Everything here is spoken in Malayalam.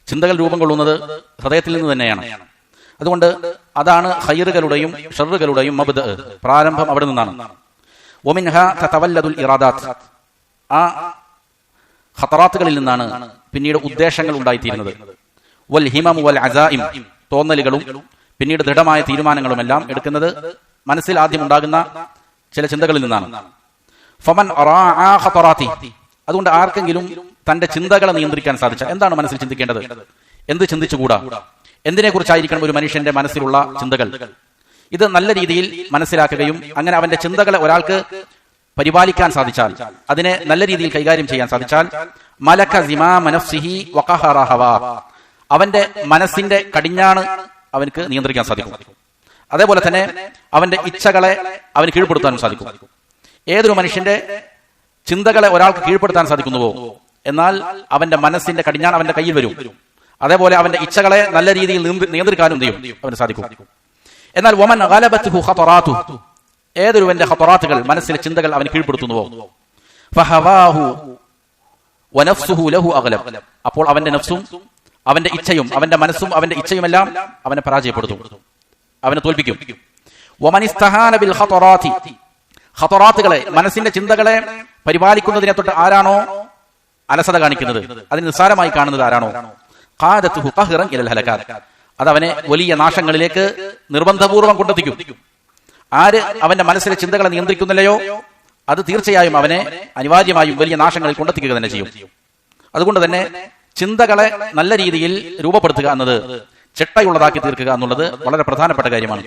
ചിന്തകൾ രൂപം കൊള്ളുന്നത് ഹൃദയത്തിൽ നിന്ന് തന്നെയാണ്. അതുകൊണ്ട് അതാണ് ഖൈറുകളുടെയും ഷർറുകളുടെയും മബ്ദഅ, പ്രാരംഭം അവിടെ നിന്നാണ്. വമിൻഹാ തതവല്ലദുൽ ഇറാദാത്ത്, ആ ഖതറാത്തുകളിൽ നിന്നാണ് പിന്നീട് ഉദ്ദേശങ്ങൾ ഉണ്ടായിത്തീരുന്നത്. വൽ ഹിമം വൽ അസായിം, തോന്നലുകളും പിന്നീട് ദൃഢമായ തീരുമാനങ്ങളുമെല്ലാം എടുക്കുന്നത് മനസ്സിൽ ആദ്യം ഉണ്ടാകുന്ന ചില ചിന്തകളിൽ നിന്നാണ്. ഫമൻ അറാഅ ഖതറാത്തി, അതുകൊണ്ട് ആർക്കെങ്കിലും തന്റെ ചിന്തകളെ നിയന്ത്രിക്കാൻ സാധിച്ചാൽ, എന്താണ് മനസ്സിൽ ചിന്തിക്കേണ്ടത്, എന്ത് ചിന്തിച്ചുകൂടാ, എന്തിനെ കുറിച്ചായിരിക്കണം ഒരു മനുഷ്യന്റെ മനസ്സിലുള്ള ചിന്തകൾ, ഇത് നല്ല രീതിയിൽ മനസ്സിലാക്കുകയും അങ്ങനെ അവന്റെ ചിന്തകളെ ഒരാൾക്ക് പരിപാലിക്കാൻ സാധിച്ചാൽ, അതിനെ നല്ല രീതിയിൽ കൈകാര്യം ചെയ്യാൻ സാധിച്ചാൽ, മലക സിമാമ നഫ്സിഹി വഖഹറ ഹവാ, അവന്റെ മനസ്സിന്റെ കടിഞ്ഞാണ് അവനക്ക് നിയന്ത്രിക്കാൻ സാധിക്കും. അതേപോലെ തന്നെ അവന്റെ ഇച്ഛകളെ അവന് കീഴ്പ്പെടുത്താനും സാധിക്കും. ഏതൊരു മനുഷ്യന്റെ ചിന്തകളെ ഒരാൾക്ക് കീഴ്പ്പെടുത്താൻ സാധിക്കുന്നുവോ, എന്നാൽ അവന്റെ മനസ്സിന്റെ കടിഞ്ഞാൺ അവന്റെ കയ്യിൽ വരും. അതേപോലെ അവന്റെ ഇച്ഛകളെ നല്ല രീതിയിൽ നിയന്ത്രിക്കാനും അവന് സാധിക്കും. എന്നാൽ വമൻ ഗലബത്ഹു ഖതറാതുഹു, ഏതൊരുവന്റെ ഖതറാത്തുകൾ, മനസ്സിലെ ചിന്തകൾ അവന് കീഴ്പ്പെടുത്തുന്നുവോ, ഫഹവാഹു വനഫ്സുഹു ലഹു അഗ്ലബ്, അപ്പോൾ അവന്റെ നഫ്സും അവന്റെ ഇച്ഛയും അവന്റെ മനസ്സും അവന്റെ ഇച്ഛയുമെല്ലാം അവനെ പരാജയപ്പെടുത്തും, അവനെ തോൽപ്പിക്കും. വമൻ ഇസ്തഹാന ബിൽ ഖതറാതി, ഖതറാത്തുകളെ, മനസ്സിന്റെ ചിന്തകളെ പരിപാലിക്കുന്നതിനെ തൊട്ട് ആരാണോ അലസത കാണിക്കുന്നത്, അതിന് നിസ്സാരമായി കാണുന്നത് ആരാണോ, ഖാദത്തുഹു ഖഹ്റൻ ഇലൽ ഹലകാത്ത്, അത് അവനെ വലിയ നാശങ്ങളിലേക്ക് നിർബന്ധപൂർവ്വം കൊണ്ടെത്തിക്കും. ആര് അവന്റെ മനസ്സിലെ ചിന്തകളെ നിയന്ത്രിക്കുന്നില്ലയോ, അത് തീർച്ചയായും അവനെ അനിവാര്യമായും വലിയ നാശങ്ങളിൽ കൊണ്ടെത്തിക്കുക തന്നെ ചെയ്യും. അതുകൊണ്ട് തന്നെ ചിന്തകളെ നല്ല രീതിയിൽ രൂപപ്പെടുത്തുക എന്നത്, ചിട്ടയുള്ളതാക്കി തീർക്കുക എന്നുള്ളത് വളരെ പ്രധാനപ്പെട്ട കാര്യമാണ്.